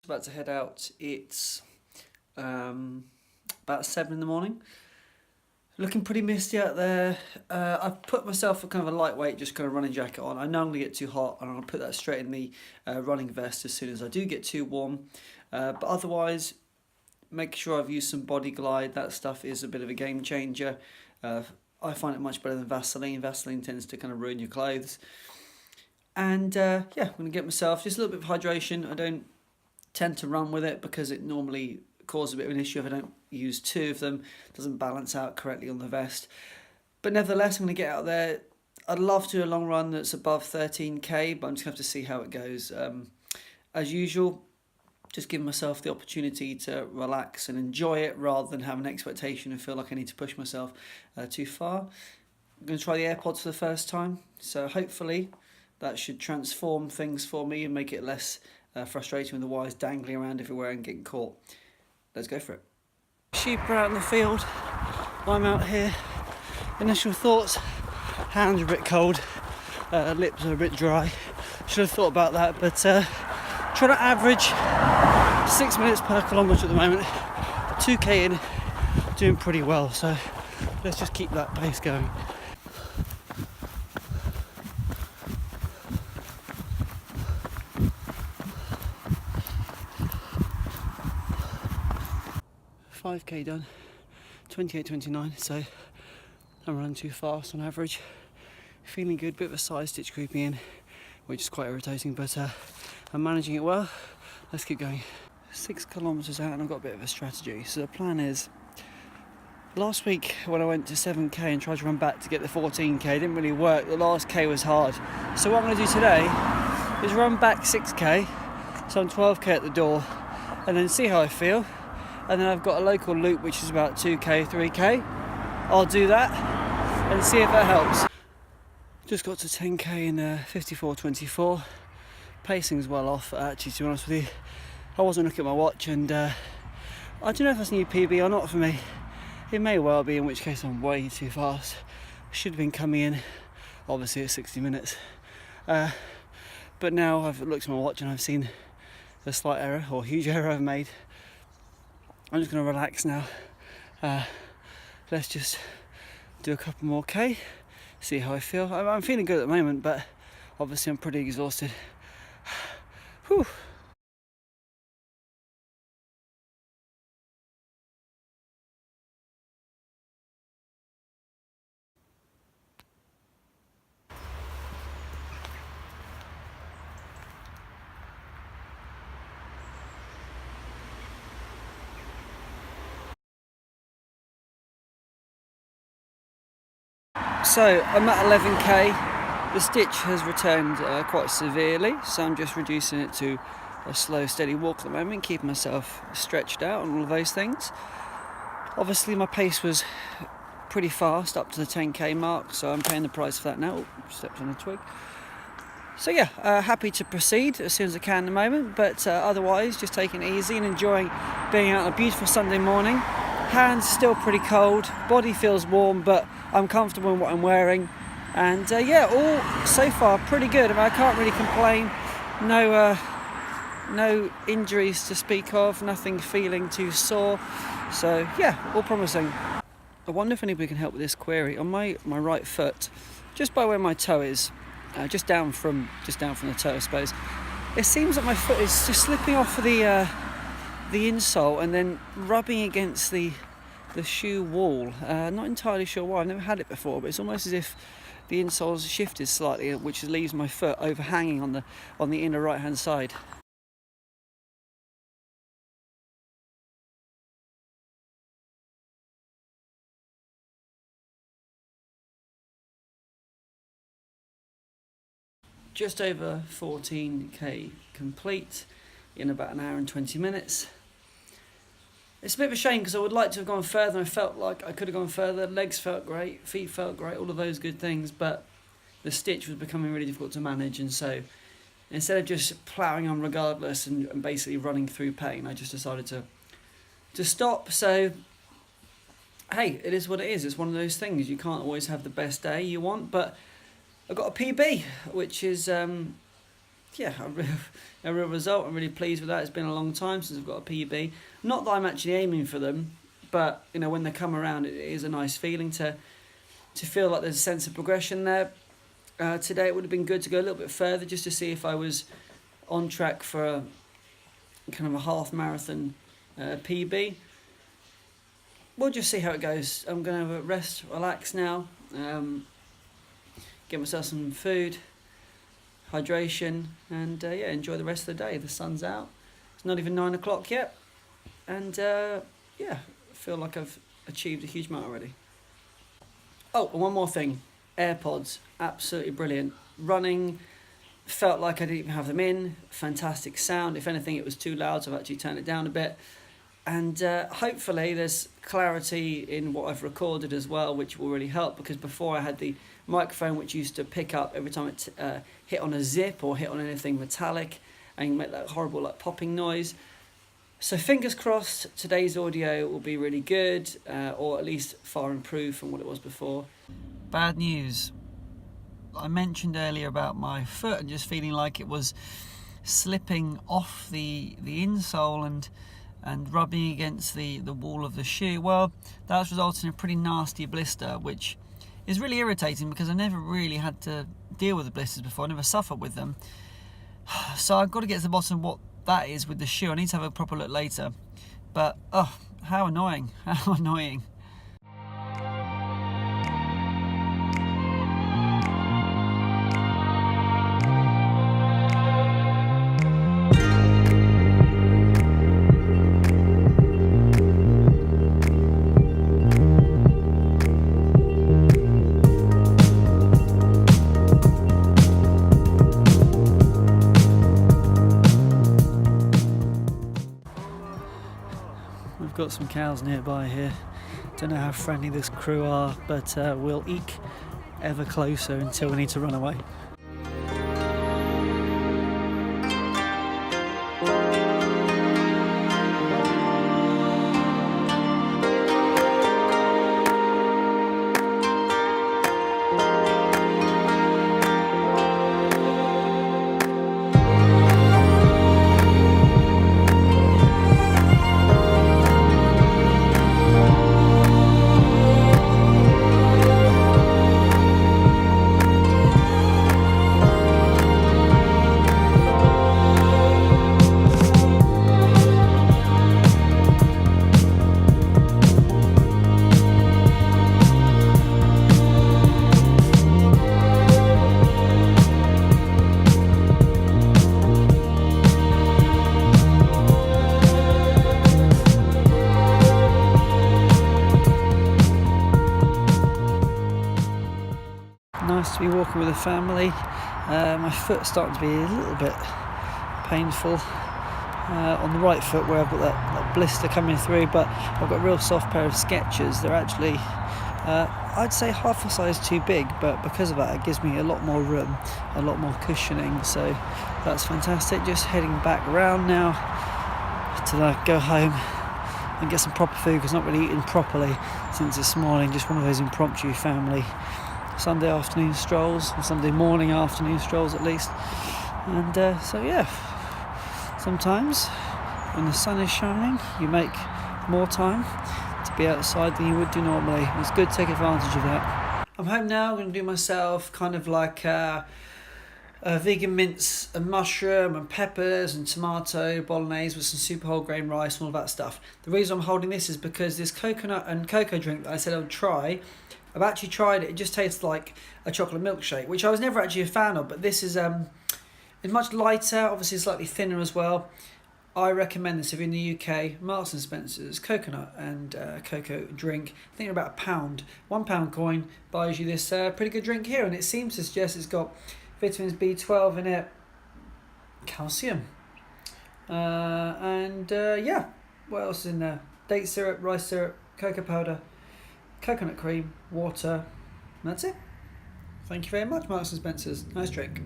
About to head out. It's about 7 in the morning. Looking pretty misty out there. I've put myself a kind of a lightweight, just kind of running jacket on. I know I'm going to get too hot, and I'm going to put that straight in the running vest as soon as I do get too warm. But otherwise, make sure I've used some Body Glide. That stuff is a bit of a game changer. I find it much better than Vaseline. Vaseline tends to kind of ruin your clothes. And yeah, I'm going to get myself just a little bit of hydration. I don't tend to run with it because it normally causes a bit of an issue if I don't use two of them. It doesn't balance out correctly on the vest. But nevertheless, I'm going to get out there. I'd love to do a long run that's above 13k, but I'm just going to have to see how it goes. As usual, just give myself the opportunity to relax and enjoy it rather than have an expectation and feel like I need to push myself too far. I'm going to try the AirPods for the first time, so hopefully that should transform things for me and make it less frustrating with the wires dangling around everywhere and getting caught. Let's go for it. Sheep are out in the field. I'm out here. Initial thoughts: hands are a bit cold, lips are a bit dry. Should have thought about that, but trying to average 6 minutes per kilometre at the moment. 2k in, doing pretty well. So let's just keep that pace going. .5k done, 28:29, so I'm running too fast on average. Feeling good, bit of a side stitch creeping in, which is quite irritating, but I'm managing it well. Let's keep going. 6 kilometres out and I've got a bit of a strategy. So the plan is, last week when I went to 7k and tried to run back to get the 14k, it didn't really work. The last k was hard. So what I'm going to do today is run back 6k, so I'm 12k at the door, and then see how I feel. And then I've got a local loop which is about 2k, 3k. I'll do that and see if that helps. Just got to 10k in 54:24. Pacing's well off, actually, to be honest with you. I wasn't looking at my watch, and I don't know if that's a new PB or not for me. It may well be, in which case I'm way too fast. Should have been coming in, obviously, at 60 minutes. But now I've looked at my watch and I've seen the slight error, or huge error I've made. I'm just going to relax now. Let's just do a couple more k, see how I feel. I'm feeling good at the moment, but obviously I'm pretty exhausted. Whew. So I'm at 11k. The stitch has returned quite severely, so I'm just reducing it to a slow, steady walk at the moment, keeping myself stretched out and all of those things. Obviously my pace was pretty fast up to the 10k mark, so I'm paying the price for that now. Stepped on a twig. So yeah, happy to proceed as soon as I can at the moment, but otherwise just taking it easy and enjoying being out on a beautiful Sunday morning. Hands still pretty cold, body feels warm, but I'm comfortable in what I'm wearing. And yeah, all so far pretty good. I mean, I can't really complain. No injuries to speak of, nothing feeling too sore. So yeah, all promising. I wonder if anybody can help with this query. On my right foot, just by where my toe is, just down from the toe, I suppose, it seems that my foot is just slipping off of the insole and then rubbing against the shoe wall. Not entirely sure why. I've never had it before, but it's almost as if the insole's shifted slightly, which leaves my foot overhanging on the inner right hand side. Just over 14k complete in about an hour and 20 minutes. It's a bit of a shame because I would like to have gone further. I felt like I could have gone further. Legs felt great, feet felt great, all of those good things, but the stitch was becoming really difficult to manage, and so instead of just ploughing on regardless and basically running through pain, I just decided to stop. So hey, it is what it is. It's one of those things. You can't always have the best day you want, but I got a PB, which is yeah, a real result. I'm really pleased with that. It's been a long time since I've got a PB. Not that I'm actually aiming for them, but when they come around, it is a nice feeling to feel like there's a sense of progression there. Today it would have been good to go a little bit further just to see if I was on track for a kind of a half marathon PB. We'll just see how it goes. I'm going to rest, relax now, get myself some food, hydration, and enjoy the rest of the day. The sun's out. It's not even 9 o'clock yet, and I feel like I've achieved a huge amount already. Oh, and one more thing. AirPods, absolutely brilliant. Running, felt like I didn't even have them in. Fantastic sound. If anything, it was too loud, so I've actually turned it down a bit. And hopefully there's clarity in what I've recorded as well, which will really help, because before I had the microphone which used to pick up every time it hit on a zip or hit on anything metallic and make that horrible popping noise. So fingers crossed today's audio will be really good, or at least far improved from what it was before. Bad news. I mentioned earlier about my foot and just feeling like it was slipping off the insole and rubbing against the wall of the shoe. Well, that's resulted in a pretty nasty blister, which is really irritating because I never really had to deal with the blisters before. I never suffered with them. So I've got to get to the bottom of what that is with the shoe. I need to have a proper look later. But, how annoying. How annoying. We've got some cows nearby here. Don't know how friendly this crew are, but we'll eke ever closer until we need to run away. Nice to be walking with a family. My foot's starting to be a little bit painful on the right foot where I've got that blister coming through, but I've got a real soft pair of Skechers. They're actually I'd say half a size too big, but because of that it gives me a lot more room, a lot more cushioning, so that's fantastic. Just heading back around now to go home and get some proper food, because I've not really eaten properly since this morning. Just one of those impromptu family Sunday afternoon strolls, or Sunday morning afternoon strolls at least. And sometimes when the sun is shining you make more time to be outside than you would do normally. It's good to take advantage of that. I'm home now. I'm going to do myself kind of like a vegan mince and mushroom and peppers and tomato bolognese with some super whole grain rice and all that stuff. The reason I'm holding this is because this coconut and cocoa drink that I said I would try, I've actually tried it. It just tastes like a chocolate milkshake, which I was never actually a fan of, but this is it's much lighter, obviously slightly thinner as well. I recommend this if you're in the UK. Marks and Spencer's coconut and cocoa drink. I think they're about £1. £1 coin buys you this pretty good drink here, and it seems to suggest it's got vitamins B12 in it, calcium, what else is in there? Date syrup, rice syrup, cocoa powder, coconut cream, water, and that's it. Thank you very much, Marks and Spencer's. Nice drink.